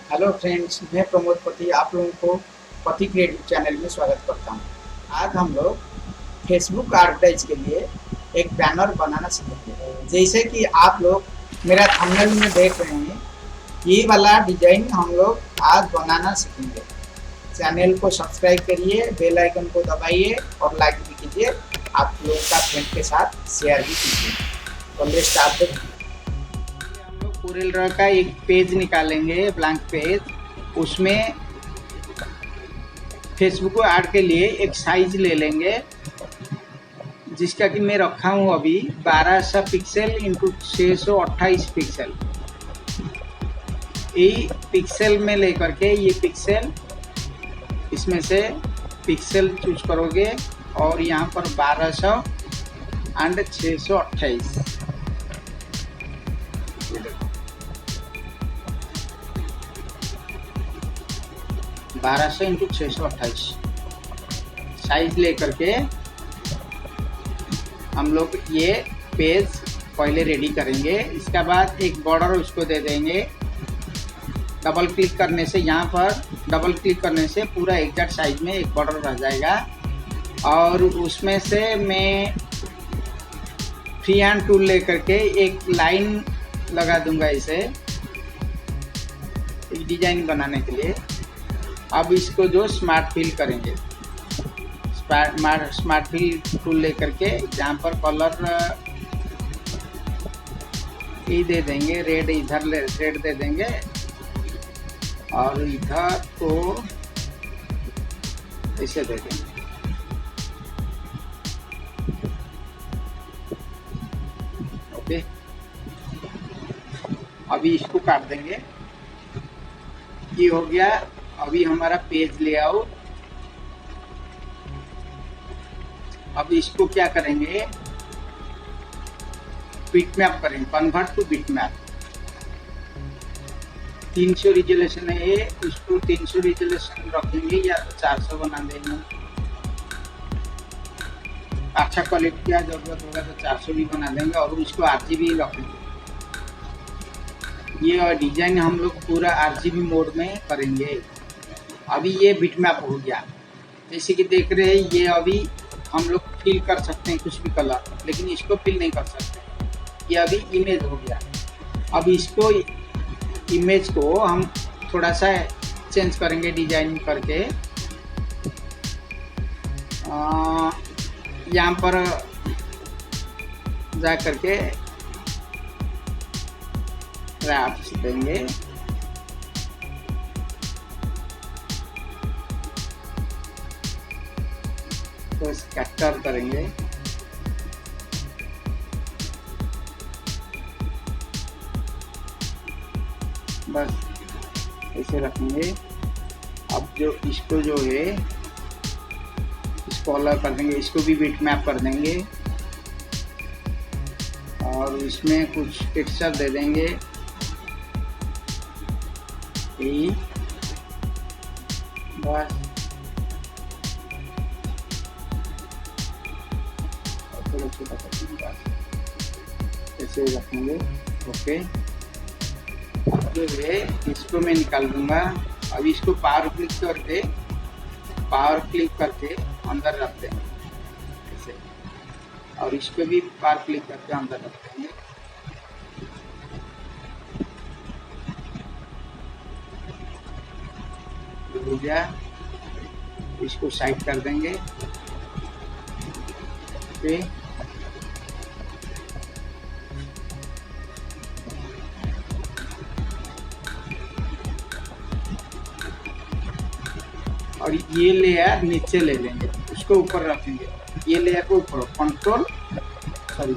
Hello friends, मैं प्रमोद पति आप लोगों को पति क्रिएटिव चैनल में स्वागत करता हूं। आज हम लोग फेसबुक एडवर्टाइज के लिए एक बैनर बनाना सीखेंगे। जैसे कि आप लोग मेरा थंबनेल में देख रहे हैं, ये वाला डिजाइन हम लोग आज बनाना सीखेंगे। चैनल को सब्सक्राइब करिए, बेल आइकन को दबाइए और लाइक भी कीजिए। आप लोगों का फ्रेंड के साथ शेयर भी कीजिए। तो लेट्स स्टार्ट द हम लोग कोरेल ड्रॉ का एक पेज निकालेंगे, ब्लैंक पेज। उसमें फेसबुक को ऐड के लिए एक साइज ले लेंगे, जिसका कि मैं रखा हूँ अभी 1200 पिक्सल इंटू 628 पिक्सल। ये पिक्सल में लेकर के ये पिक्सल, इसमें से पिक्सल चूज करोगे और यहाँ पर 1200 एंड 628 1200 इंटू 628 साइज लेकर के हम लोग ये पेज पहले रेडी करेंगे। इसके बाद एक बॉर्डर उसको दे देंगे। डबल क्लिक करने से, यहाँ पर डबल क्लिक करने से पूरा एग्जैक्ट साइज में एक बॉर्डर रह जाएगा। और उसमें से मैं फ्री हैंड टूल लेकर के एक लाइन लगा दूंगा इसे एक डिजाइन बनाने के लिए। अब इसको जो स्मार्ट फिल करेंगे, स्मार्ट फिल टूल लेकर के जहाँ पर कलर ये दे देंगे, रेड इधर रेड दे देंगे और इधर को ऐसे दे देंगे। ओके, अभी इसको काट देंगे। ये हो गया अभी हमारा पेज लेआउट। अब इसको क्या करेंगे, बिटमैप करेंगे, कन्वर्ट टू बिटमैप। 300 रिजोल्यूशन है ये, इसको 300 रिजोल्यूशन रखेंगे या तो 400 बना देंगे। अच्छा क्वालिटी का जरूरत होगा तो 400 भी बना देंगे और उसको RGB रखेंगे। ये डिजाइन हम लोग पूरा RGB मोड में करेंगे। अभी ये बिटमैप हो गया। जैसे कि देख रहे हैं, ये अभी हम लोग फिल कर सकते हैं कुछ भी कलर, लेकिन इसको फिल नहीं कर सकते। ये अभी इमेज हो गया। अब इसको, इमेज को हम थोड़ा सा चेंज करेंगे डिजाइन करके। यहाँ पर जा करके रैप्स देंगे। तो स्कैटर करेंगे। बस ऐसे रखेंगे। अब जो इसको जो है इसको अलग कर देंगे, इसको भी बिटमैप कर देंगे और इसमें कुछ टेक्सचर दे देंगे। बस ऐसे रखेंगे। ओके, अब जो है इसको मैं निकाल दूंगा। अब इसको पावर क्लिक करके अंदर रख देंगे ऐसे, और इसको भी पावर क्लिक करके अंदर रख देंगे। हो गया, इसको साइड कर देंगे। ओके, और ये लेयर नीचे ले लेंगे, उसको ऊपर रखेंगे। ये लेयर को ऊपर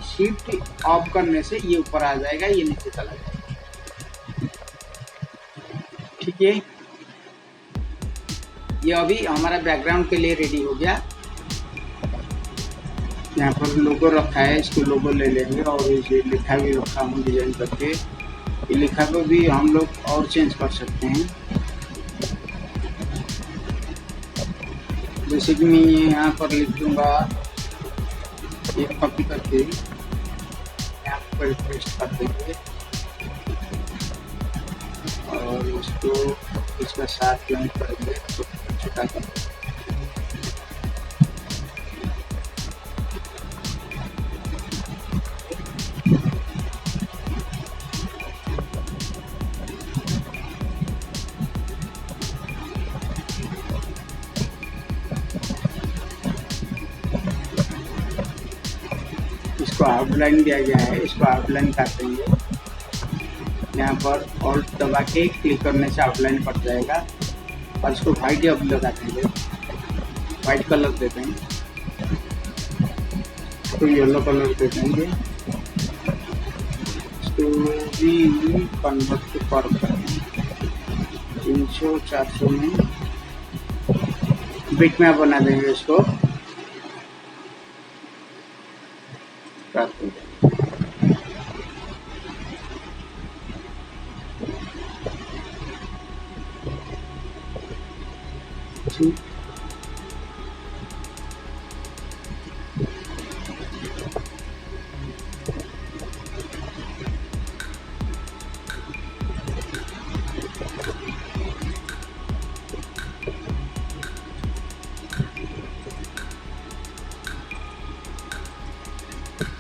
शिफ्ट ऑफ करने से ये ऊपर आ जाएगा, ये नीचे चला जाएगा। ठीक है, ये अभी हमारा बैकग्राउंड के लिए रेडी हो गया। यहाँ पर लोगो रखा है, इसको लोगो ले लेंगे और इसे लिखा भी रखा हूँ डिजाइन करके। ये लिखा को भी हम लोग और चेंज कर सकते हैं। जैसे कि मैं यहाँ पर लिख दूंगा, ये कॉपी करके यहाँ पर पेस्ट कर देंगे। और इसको इसका साथ ज्वाइन करेंगे छोटा सा। इसको आउटलाइन दिया गया है, इसको आउटलाइन कर देंगे। यहाँ पर ऑल्ट दबा के क्लिक करने से आउटलाइन पड़ जाएगा और इसको वाइट अब लगा देंगे, वाइट कलर दे देंगे, इसको येलो कलर दे देंगे, इसको भी कन्वर्ट टू पर 300-400 में बिट मैप बना देंगे। इसको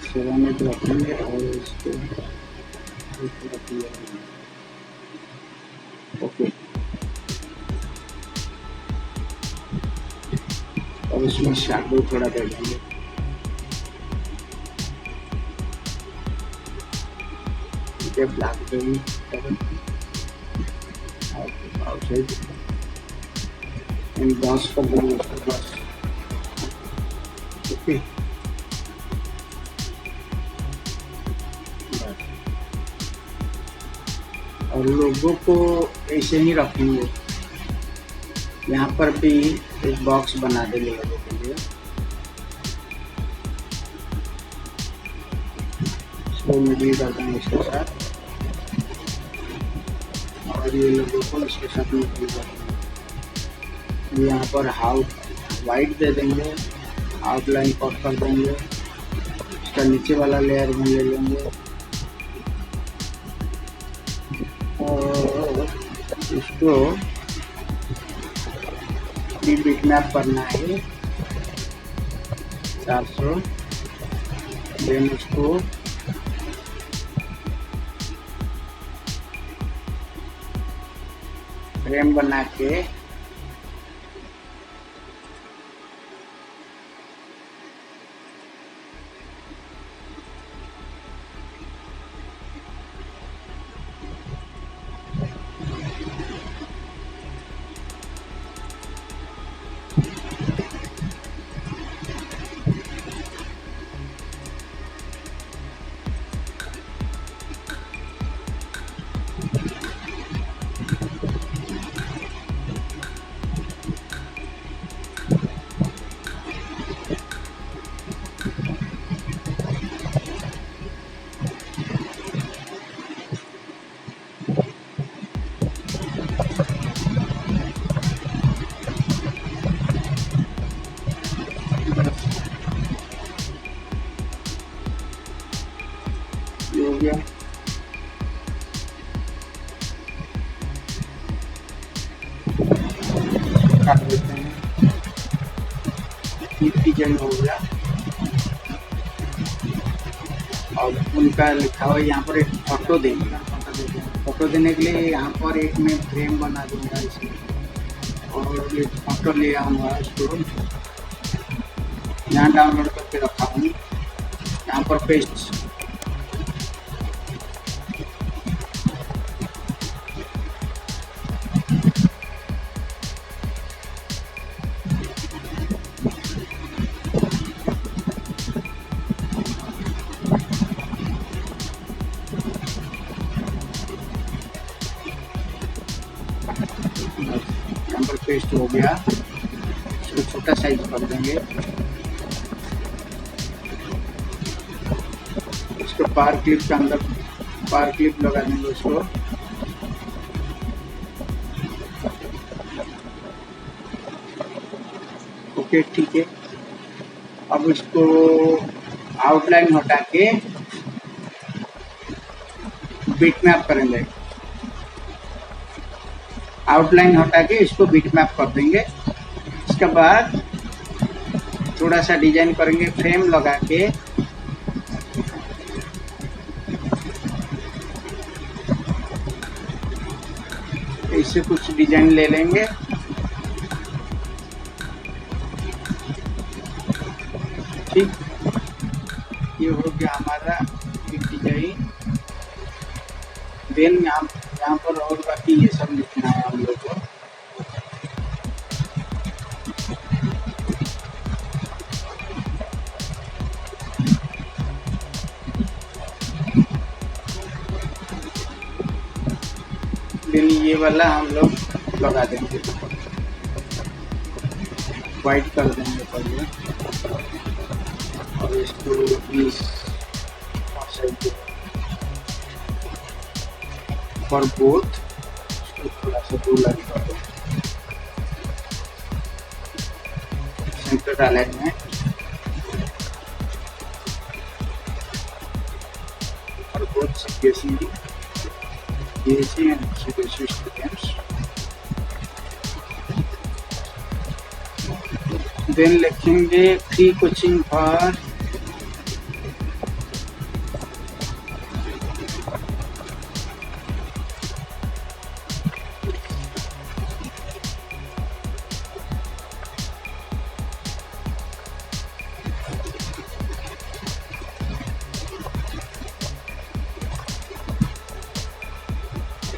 सेरामिक रखेंगे और इसको ओके। और इसमें शैडो थोड़ा दे देंगे, ब्लैक देंगे आउटसाइड एंड बॉस कर देंगे बस। ओके, और लोगों को ऐसे ही रखेंगे। यहाँ पर भी एक बॉक्स बना देंगे लोगों के लिए, इसको मिडिल कर देंगे इसके साथ, और ये लोगों को इसके साथ मिडिल कर देंगे। यहाँ पर वाइट दे देंगे, आउटलाइन कट कर देंगे, इसका नीचे वाला लेयर में ले लेंगे और इसको भी बिट मैप करना है 400। देन इसको फ्रेम बना के हो गया। काट देते हैं, डिजाइन हो गया। और उनका लिखा हुआ यहाँ पर एक फोटो देंगे, फोटो देने के लिए यहाँ पर एक मैं फ्रेम बना दूंगा इसमें, और एक फोटो लिया हुआ इसको यहाँ डाउनलोड करके रखा हूँ, यहाँ पर पेस्ट नंबर पेस्ट हो गया। इसको छोटा साइज कर देंगे, इसको पावर क्लिप के अंदर पावर क्लिप लगा देंगे उसको। ओके ठीक है। अब इसको आउटलाइन हटा के बिट मैप करेंगे। आउटलाइन हटा के इसको बिट मैप कर देंगे। इसके बाद थोड़ा सा डिजाइन करेंगे, फ्रेम लगा के इससे कुछ डिजाइन ले लेंगे। ठीक, ये हो गया हमारा एक डिजाइन। देन यहाँ पर और बाकी ये सब लिखना है हम लोग को। देन ये वाला हम लोग लगा देंगे, वाइट कर देंगे पहले, और इसको 20 फॉर बोथ, इसको थोड़ा सा दूर लगा दो। Centre alignment for both sequencing DSC and CBSE students. Then लिखेंगे free coaching for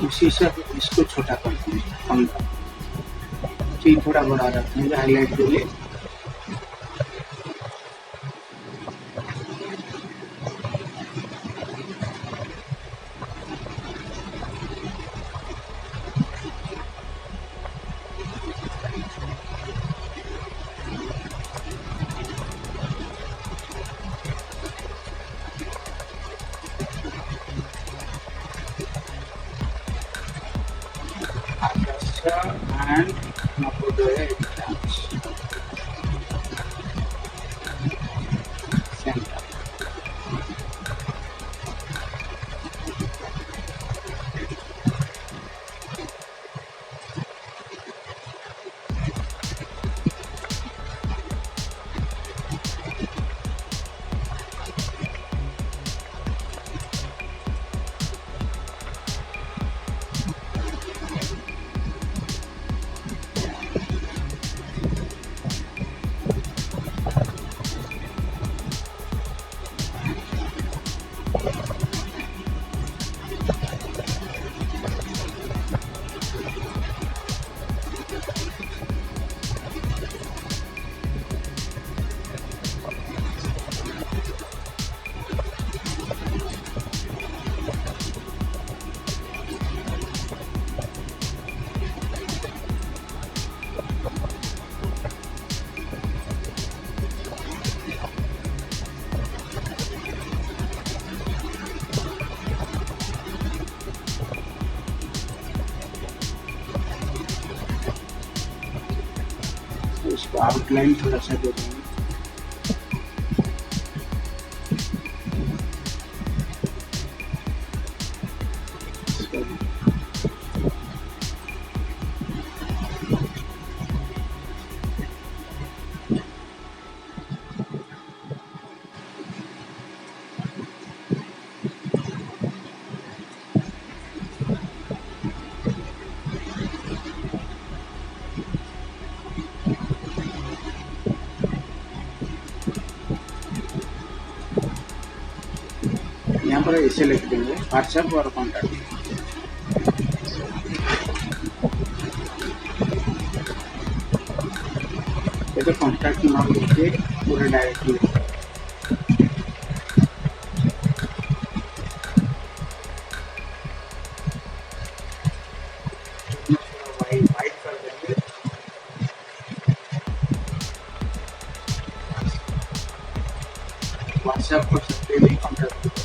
उसी से इसको छोटा करते हैं, कम करते, थोड़ा बड़ा रखते हैं हाईलाइट के लिए। And Napodoya exams center. इसको आउटलाइन थोड़ा सा दे देंगे। यहाँ पर इसे लिख देंगे व्हाट्सएप और कॉन्टैक्ट। ये तो कॉन्टैक्ट नाम लिखिए पूरे डायरेक्टली। वाइट कर देंगे, व्हाट्सएप कर सकते हैं, कॉन्टैक्ट।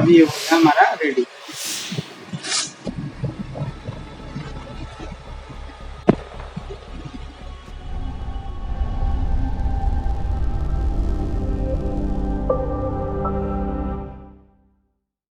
अभी ये हो गया हमारा रेडी।